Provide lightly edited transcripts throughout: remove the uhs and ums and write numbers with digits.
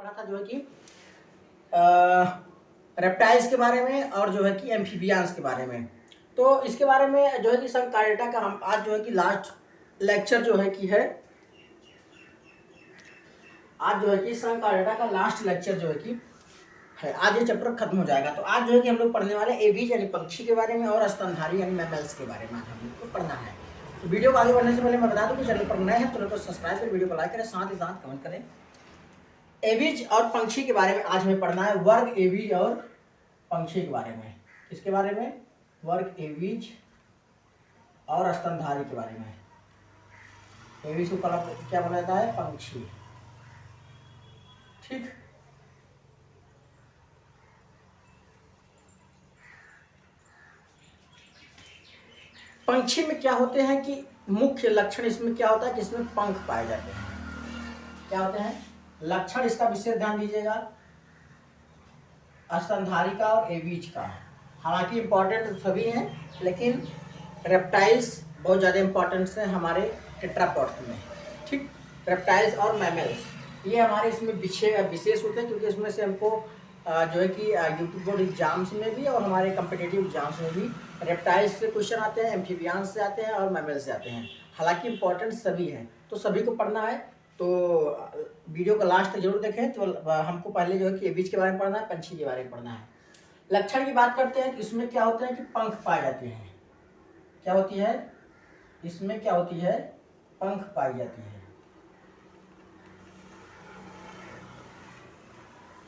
पढ़ा था जो है कि रेप्टाइल्स के बारे में और जो है कि एम्फीबियंस के बारे में। तो इसके बारे में जो है कि संकारिता का हम आज जो है कि लास्ट लेक्चर जो है कि है, आज जो है कि संकारिता का लास्ट लेक्चर जो है कि है, आज ये चैप्टर खत्म हो जाएगा। तो आज जो है कि हम लोग पढ़ने वाले एवीज यानी पक्षी के बारे में और स्तनधारी यानी मैमल्स के बारे में आज हम लोग को पढ़ना है। तो वीडियो को आगे बढ़ने से पहले मैं बता दूं कि चैनल पर नए हैं तो सब्सक्राइब कर वीडियो को लाइक करें, साथ ही साथ कमेंट करें। एवीज और पंछी के बारे में आज हमें पढ़ना है, वर्ग एवीज और पंछी के बारे में। किसके बारे में? वर्ग एवीज और स्तनधारी के बारे में। एवीज को क्या बोला जाता है? पंछी। ठीक, पंछी में क्या होते हैं कि मुख्य लक्षण इसमें क्या होता है कि इसमें पंख पाए जाते हैं। क्या होते हैं लक्षण? इसका विशेष ध्यान दीजिएगा, स्तनधारी का और एवीज का। हालांकि इंपॉर्टेंट सभी हैं, लेकिन रेप्टाइल्स बहुत ज़्यादा इंपॉर्टेंट है हमारे टेट्रापॉड्स में। ठीक, रेप्टाइल्स और मैमल्स ये हमारे इसमें विशेष होते हैं, क्योंकि इसमें से हमको जो है कि यूट्यूब बोर्ड एग्जाम्स में भी और हमारे कम्पिटिटिव एग्जाम्स में भी रेप्टाइल्स से क्वेश्चन आते हैं, एम्फीबियंस से आते हैं और मैमल्स से आते हैं। हालांकि इंपॉर्टेंट सभी हैं, तो सभी को पढ़ना है। तो वीडियो का लास्ट जरूर देखें। तो हमको पहले जो है कि एवीज के बारे में पढ़ना है, पंछी के बारे में पढ़ना है। लक्षण की बात करते हैं, इसमें क्या होता है कि पंख पाए जाते हैं। क्या होती है इसमें? क्या होती है? पंख पाई जाती है।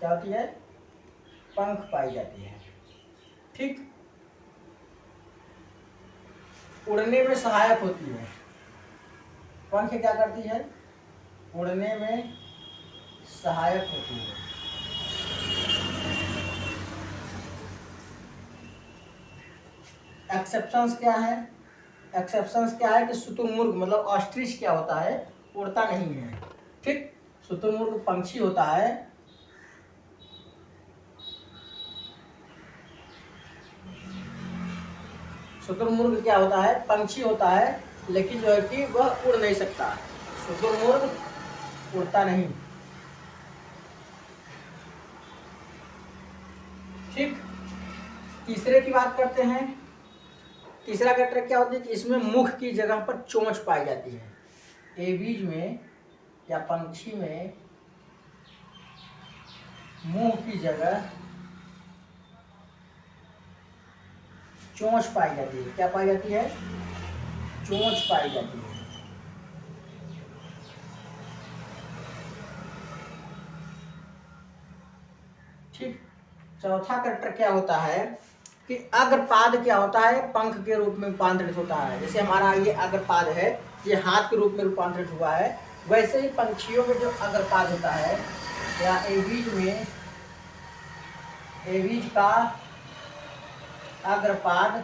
क्या होती है? पंख पाई जाती है। ठीक, उड़ने में सहायक होती है। पंख क्या करती है? उड़ने में सहायक होती है। एक्सेप्शंस क्या है? एक्सेप्शंस क्या है कि शुतुरमुर्ग मतलब ऑस्ट्रिच क्या होता है? उड़ता नहीं है। ठीक, शुतुरमुर्ग पंछी होता है, शुतुरमुर्ग क्या होता है? पंछी होता है, लेकिन जो है कि वह उड़ नहीं सकता। शुतुरमुर्ग उड़ता नहीं। ठीक, तीसरे की बात करते हैं। तीसरा कैरेक्टर क्या होती है कि इसमें मुख की जगह पर चोंच पाई जाती है। एवीज में या पंछी में मुंह की जगह चोंच पाई जाती है। क्या पाई जाती है? चोंच पाई जाती है। ठीक, चौथा कैरेक्टर क्या होता है कि अग्रपाद क्या होता है? पंख के रूप में रूपांतरित होता है। जैसे हमारा ये अग्रपाद है, ये हाथ के रूप में रूपांतरित हुआ है, वैसे ही पंछियों में जो अग्रपाद होता है या एवीज में, एवीज का अग्रपाद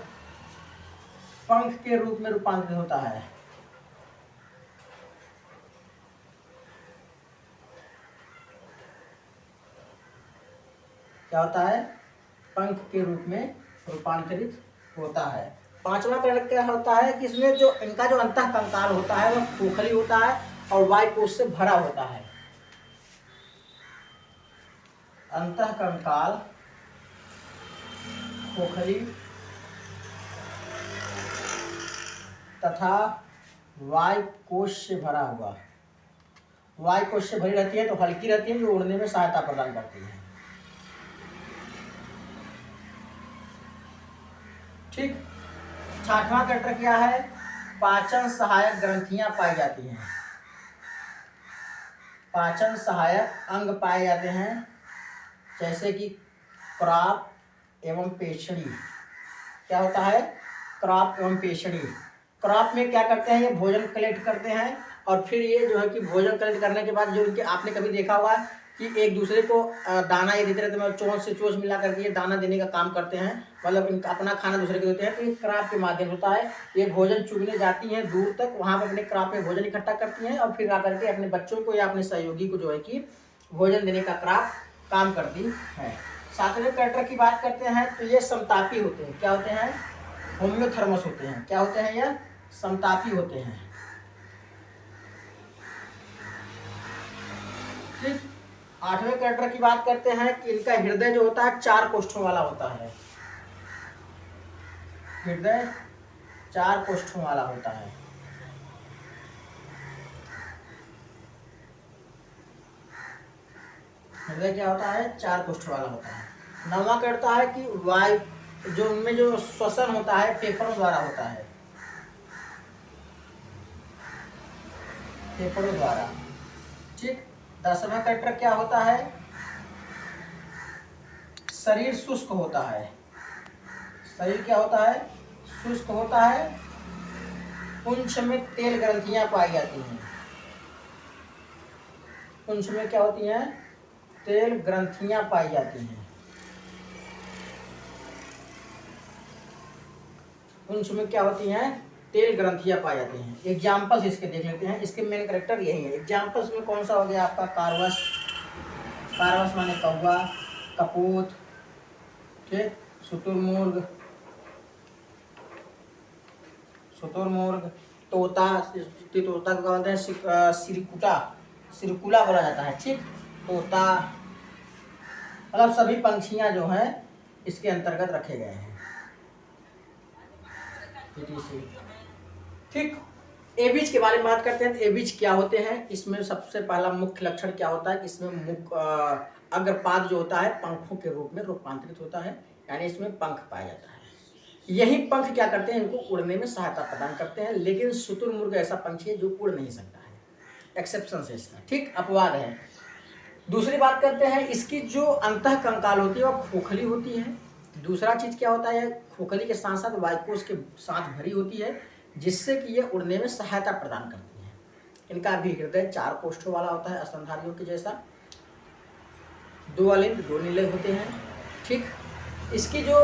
पंख के रूप में रूपांतरित होता है। क्या होता है? पंख के रूप में रूपांतरित होता है। पांचवा कैरेक्टर क्या होता है कि इसमें जो इनका जो अंतःकंकाल होता है वह खोखली होता है और वायु कोश से भरा होता है। अंतःकंकाल खोखली तथा वायु कोश से भरा हुआ। वायु कोश से भरी रहती है तो हल्की रहती है, जो उड़ने में सहायता प्रदान करती है। ठीक, छठवां कैरेक्टर क्या है? पाचन सहायक ग्रंथियां पाई जाती हैं। पाचन सहायक अंग पाए जाते हैं, जैसे कि क्रॉप एवं पेशड़ी। क्या होता है? क्रॉप एवं पेशड़ी। क्रॉप में क्या करते हैं? ये भोजन कलेक्ट करते हैं और फिर ये जो है कि भोजन कलेक्ट करने के बाद जो इनके, आपने कभी देखा होगा कि एक दूसरे को दाना ये देते रहते हैं, चोंच से चोंच मिला करके ये दाना देने का काम करते हैं, मतलब इनका अपना खाना दूसरे को देते हैं। तो ये क्रॉप के माध्यम होता है। ये भोजन चुगने जाती हैं दूर तक, वहाँ पर अपने क्रॉप में भोजन इकट्ठा करती हैं और फिर आकर के अपने बच्चों को या अपने सहयोगी को जो है कि भोजन देने का क्रॉप काम करती है। सातवें कैरेक्टर की बात करते हैं तो ये समतापी होते हैं। क्या होते हैं? होम्योथर्मस होते हैं। क्या होते हैं? यह समतापी होते हैं। ठीक, 8वें कैरेक्टर की बात करते हैं कि इनका हृदय जो होता है 4 कोष्ठों वाला होता है। हृदय 4 कोष्ठों वाला होता है। हृदय क्या होता है? 4 कोष्ठों वाला होता है। 9वां कहता है कि वायु जो उनमें जो श्वसन होता है फेफड़ों द्वारा होता है, फेफड़ों द्वारा। ठीक। 10वां कैरेक्टर क्या होता है? शरीर शुष्क होता है। शरीर क्या होता है? शुष्क होता है। पुंछ में तेल ग्रंथियां पाई जाती हैं। पुंछ में क्या होती हैं? तेल ग्रंथियां पाई जाती हैं। पुंछ में क्या होती हैं? तेल ग्रंथियां पाई जाती हैं। एग्जाम्पल्स इसके देख लेते हैं। इसके मेन कैरेक्टर यही है। एग्जाम्पल्स में कौन सा हो गया आपका? कारवस। कारवस माने कौवा, कपूत, ठीक, शुतुरमुर्ग, शुतुरमुर्ग, तोता, तोता को कहते हैं सिरकुटा, सिरकुला बोला जाता है। ठीक, तोता, मतलब सभी पंछियां जो हैं इसके अंतर्गत रखे गए हैं। ठीक। एबीज के बारे में बात करते हैं। एबीज क्या होते हैं? इसमें सबसे पहला मुख्य लक्षण क्या होता है? इसमें अग्रपाद जो होता है पंखों के रूप में रूपांतरित होता है, यानी इसमें पंख पाया जाता है। यही पंख क्या करते हैं? इनको उड़ने में सहायता प्रदान करते हैं। लेकिन शुतुरमुर्ग ऐसा पंछी है जो उड़ नहीं सकता है, एक्सेप्शन है इसका। ठीक, अपवाद है। दूसरी बात करते हैं, इसकी जो अंतः कंकाल होती है वह खोखली होती है। दूसरा चीज क्या होता है? खोखली के साथ साथ वायुकोश के साथ भरी होती है, जिससे कि ये उड़ने में सहायता प्रदान करती है। इनका भी हृदय 4 कोष्ठों वाला होता है, स्तनधारियों के जैसा। 2 अलिंद 2 नीले होते हैं। ठीक। इसकी जो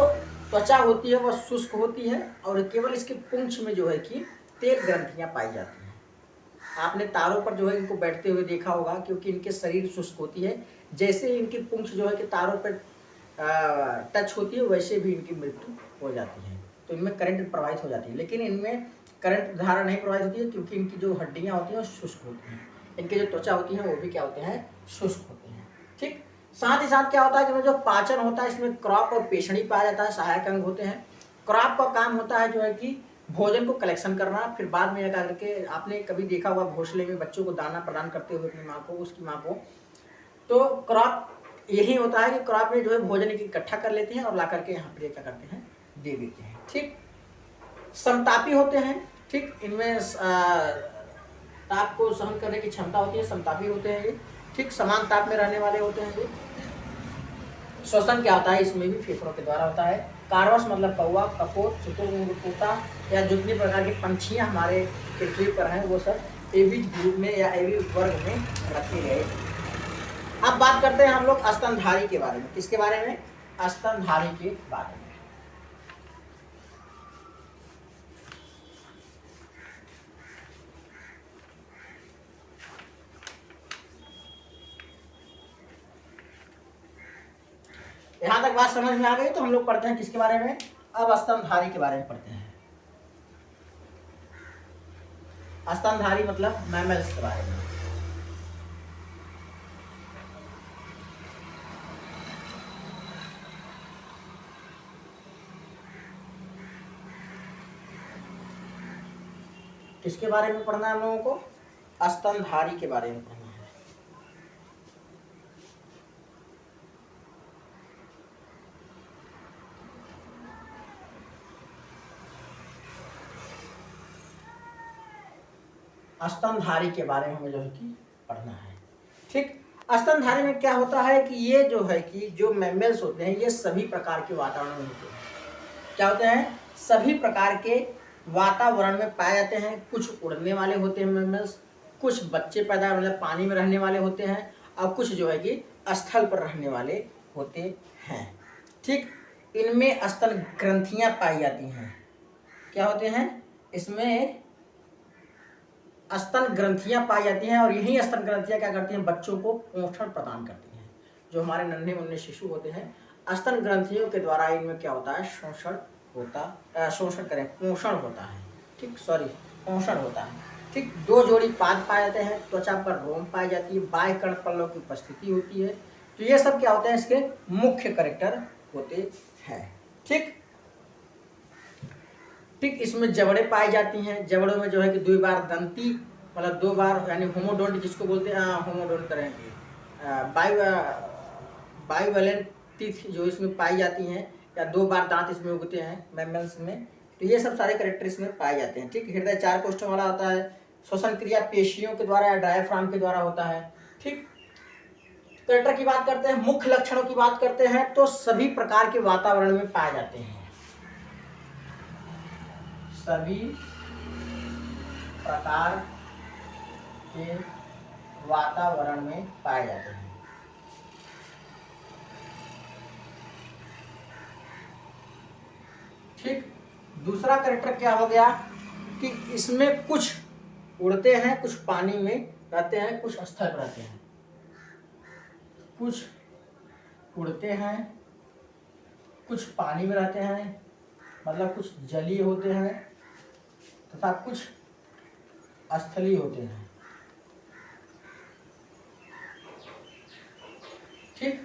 त्वचा होती है वह शुष्क होती है और केवल इसके पुंछ में जो है कि तेल ग्रंथियां पाई जाती हैं। आपने तारों पर जो है इनको बैठते हुए देखा होगा, क्योंकि इनके शरीर शुष्क होती है। जैसे इनकी पुंछ जो है कि तारों पर टच होती है, वैसे भी इनकी मृत्यु हो जाती है। तो इनमें करंट प्रवाहित हो जाती है, लेकिन इनमें करंट धारा नहीं प्रवाहित होती है, क्योंकि इनकी जो हड्डियां होती हैं वो शुष्क होती हैं। इनके जो त्वचा होती है वो भी क्या होते हैं? शुष्क होते हैं। ठीक। साथ ही साथ क्या होता है कि जो पाचन होता है इसमें क्रॉप और पेशड़ी पाया जाता है, सहायक अंग होते हैं। क्रॉप का काम होता है जो है कि भोजन को कलेक्शन करना, फिर बाद में आकर के आपने कभी देखा होगा घोंसले में बच्चों को दाना प्रदान करते हुए अपनी माँ को, उसकी माँ को। तो क्रॉप यही होता है कि क्रॉप में जो है भोजन इकट्ठा कर लेते हैं और ला करके यहाँ पे क्या करते हैं? दे देते हैं। ठीक। समतापी होते हैं। ठीक, इनमें ताप को सहन करने की क्षमता होती है, समतापी होते हैं ये। ठीक, समान ताप में रहने वाले होते हैं ये। श्वसन क्या होता है? इसमें भी फेफड़ों के द्वारा होता है। कारवस मतलब कौवा, कपोत, शुतुरमुर्ग, तोता या जितनी प्रकार की पंछियां हमारे पृथ्वी पर हैं वो सब एबीज ग्रुप में या एबीज वर्ग में रखे गए। अब बात करते हैं हम लोग स्तनधारी के बारे में। किसके बारे में? स्तनधारी के बारे में। यहां तक बात समझ में आ गई तो हम लोग पढ़ते हैं किसके बारे में? अब स्तनधारी के बारे में पढ़ते हैं। स्तनधारी मतलब मैमल्स के बारे में। किसके बारे में पढ़ना है हम लोगों को? स्तनधारी के बारे में पढ़ना है। स्तनधारी के बारे में हमें जो है कि पढ़ना है। ठीक। स्तनधारी में क्या होता है कि ये जो है कि जो मैमल्स होते हैं ये सभी प्रकार के वातावरण में होते हैं। क्या होते हैं? सभी प्रकार के वातावरण में पाए जाते हैं। कुछ उड़ने वाले होते हैं मैमल्स, कुछ बच्चे पैदा मतलब पानी में रहने वाले होते हैं, और कुछ जो है कि स्थल पर रहने वाले होते हैं। ठीक। इनमें स्तन ग्रंथियां पाई जाती हैं। क्या होते हैं? इसमें स्तन ग्रंथियां पाई जाती हैं, और यही स्तन ग्रंथियां क्या करती हैं? बच्चों को पोषण प्रदान करती हैं। जो हमारे नन्हे मुन्ने शिशु होते हैं, स्तन ग्रंथियों के द्वारा इनमें क्या होता है? पोषण होता है। ठीक, सॉरी, पोषण होता है। ठीक। ठीक, 2 जोड़ी पाद पाए जाते हैं, त्वचा पर रोम पाई जाती है, बाह्य कर्ण पल्लव की उपस्थिति होती है। तो ये सब क्या होते हैं, इसके मुख्य कैरेक्टर होते हैं। ठीक ठीक, इसमें जबड़े पाई जाती हैं। जबड़ों में जो है कि 2 बार दंती, मतलब 2 बार, यानी होमोडोंट जिसको बोलते हैं, होमोडोंट करेंगे, बाइवैलेंट टीथ जो इसमें पाई जाती हैं, या 2 बार दांत इसमें उगते हैं मैमल्स में। तो ये सब सारे कैरेक्टर इसमें पाए जाते हैं। ठीक, हृदय 4 कोष्ठों वाला होता है। श्वसन क्रिया पेशियों के द्वारा या डायफ्राम के द्वारा होता है। ठीक, कैरेक्टर की बात करते हैं, मुख्य लक्षणों की बात करते हैं, तो सभी प्रकार के वातावरण में पाए जाते हैं। सभी प्रकार के वातावरण में पाए जाते हैं। ठीक, दूसरा कैरेक्टर क्या हो गया कि इसमें कुछ उड़ते हैं, कुछ पानी में रहते हैं, कुछ स्थल पर रहते हैं। कुछ उड़ते हैं, कुछ पानी में रहते हैं, मतलब कुछ जलीय होते हैं तथा कुछ स्थलीय होते हैं। ठीक,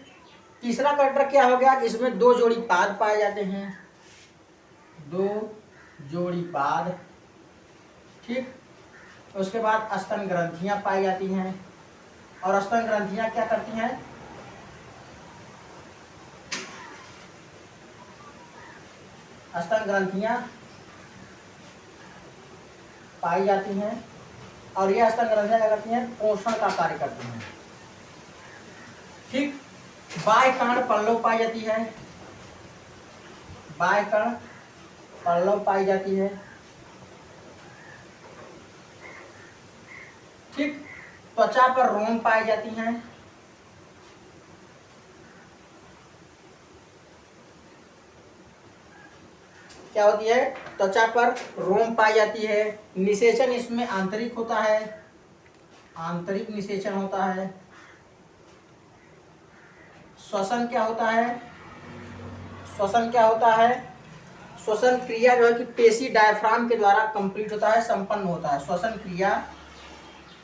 तीसरा कैरेक्टर क्या हो गया कि इसमें 2 जोड़ी पाद पाए जाते हैं। 2 जोड़ी पाद। ठीक, उसके बाद स्तन ग्रंथियां पाई जाती हैं। और स्तन ग्रंथियां क्या करती हैं, स्तन ग्रंथियां पाई जाती हैं, और यह स्तन ग्रंथियां क्या करती हैं, पोषण का कार्य करती हैं। ठीक, बाह्य कर्ण पल्लव पाई जाती है। बाह्य कर्ण पल्लव पाई जाती है। ठीक, त्वचा पर रोम पाई जाती हैं। क्या होती है, त्वचा पर रोम पाई जाती है। निषेचन इसमें आंतरिक होता है, आंतरिक निषेचन होता है। श्वसन क्या होता है, श्वसन क्या होता है, श्वसन क्रिया जो है कि पेशी डायफ्राम के द्वारा कंप्लीट होता है, संपन्न होता है। श्वसन क्रिया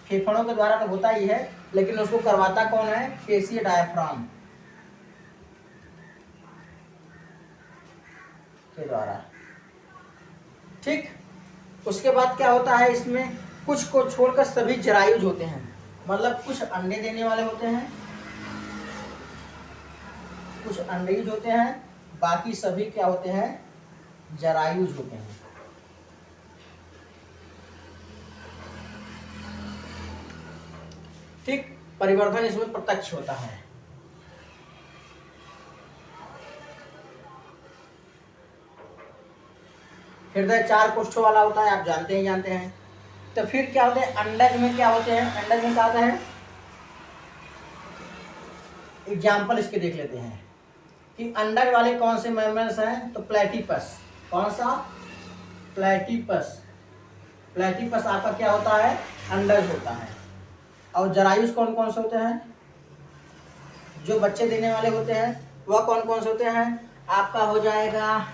फेफड़ों के द्वारा तो होता ही है, लेकिन उसको करवाता कौन है, पेशी डायफ्राम के द्वारा। ठीक, उसके बाद क्या होता है, इसमें कुछ को छोड़कर सभी जरायुज होते हैं, मतलब कुछ अंडे देने वाले होते हैं, कुछ अंडीज होते हैं, बाकी सभी क्या होते हैं, जरायुज होते हैं। ठीक, परिवर्धन इसमें प्रत्यक्ष होता है। हृदय 4 कोष्ठों वाला होता है, आप जानते हैं। तो फिर क्या होते हैं, अंडज में क्या होते हैं, अंडज में क्या होता है, एग्जाम्पल इसके देख लेते हैं कि अंडज वाले कौन से मैमल्स हैं। तो प्लेटिपस, कौन सा, प्लेटिपस। प्लेटिपस आपका क्या होता है, अंडज होता है। और जरायुज कौन कौन से होते हैं, जो बच्चे देने वाले होते हैं, वह कौन कौन से होते हैं, आपका हो जाएगा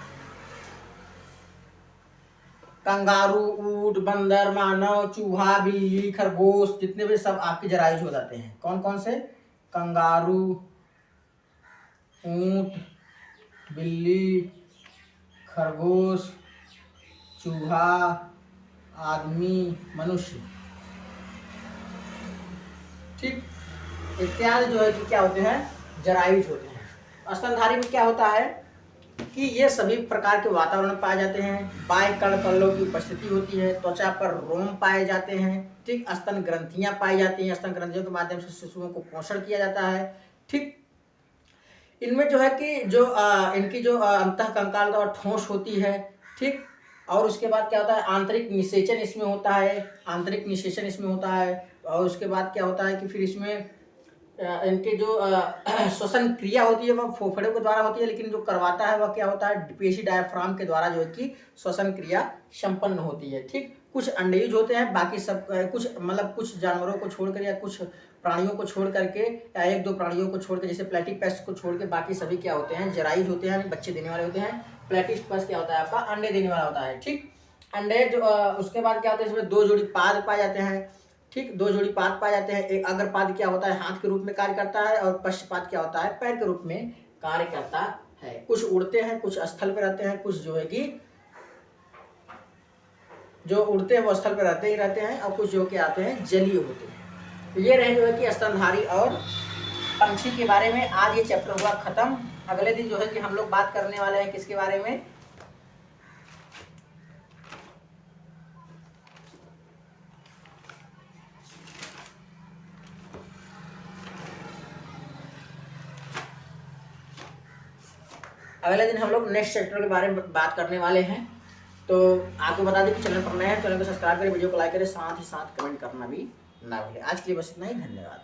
कंगारू, ऊंट, बंदर, मानव, चूहा, बिल्ली, खरगोश, जितने भी सब आपके जरायुज हो जाते हैं। कौन कौन से, कंगारू, ऊंट, बिल्ली, खरगोश, चूहा, आदमी, मनुष्य। ठीक, इत्यादि जो है कि क्या होते हैं, जरायुज होते हैं। स्तनधारी में क्या होता है कि ये सभी प्रकार के वातावरण पाए जाते हैं। बाह्य कर्ण पल्लव की उपस्थिति होती है, त्वचा पर रोम पाए जाते हैं। ठीक, स्तन ग्रंथियां पाई जाती हैं, स्तन ग्रंथियों के माध्यम से शिशुओं को पोषण किया जाता है। ठीक, इनमें जो है कि जो इनकी जो अंतः कंकाल और ठोस होती है। ठीक, और उसके बाद क्या होता है, आंतरिक निषेचन इसमें होता है, आंतरिक निषेचन इसमें होता है। और उसके बाद क्या होता है कि फिर इसमें इनके जो श्वसन क्रिया होती है वह फेफड़ों के द्वारा होती है, लेकिन जो करवाता है वह क्या होता है, पेशी डायफ्राम के द्वारा जो है कि श्वसन क्रिया संपन्न होती है। ठीक, कुछ अंडीज होते हैं, बाकी सब कुछ मतलब कुछ जानवरों को छोड़कर या कुछ प्राणियों को छोड़ करके या 1-2 प्राणियों को छोड़ के, जैसे प्लेटिपस को छोड़ के बाकी सभी क्या होते हैं, जरायुज होते हैं, बच्चे देने वाले होते हैं। प्लेटिपस क्या होता है आपका, अंडे देने वाला होता है। ठीक, अंडे जो उसके बाद क्या होता है, इसमें 2 जोड़ी पाद पाए जाते हैं। ठीक, 2 जोड़ी पाद पाए जाते हैं। एक अग्रपाद क्या होता है, हाथ के रूप में कार्य करता है, और पश्चपाद क्या होता है, पैर के रूप में कार्य करता है। कुछ उड़ते हैं, कुछ स्थल पे रहते हैं, कुछ जो है कि जो उड़ते हैं वो स्थल पे रहते ही रहते हैं, और कुछ जो कि आते हैं जलीय होते हैं। तो ये रहे जो है कि स्तनधारी और पंछी के बारे में। आज ये चैप्टर हुआ खत्म। अगले दिन जो है कि हम लोग बात करने वाले हैं किसके बारे में, अगले दिन हम लोग नेक्स्ट चैप्टर के बारे में बात करने वाले हैं। तो आपको बता दें कि चैनल पर नए हैं, चैनल को सब्सक्राइब करें, वीडियो को लाइक करें, साथ ही साथ कमेंट करना भी ना भूलें। आज के लिए बस इतना ही, धन्यवाद।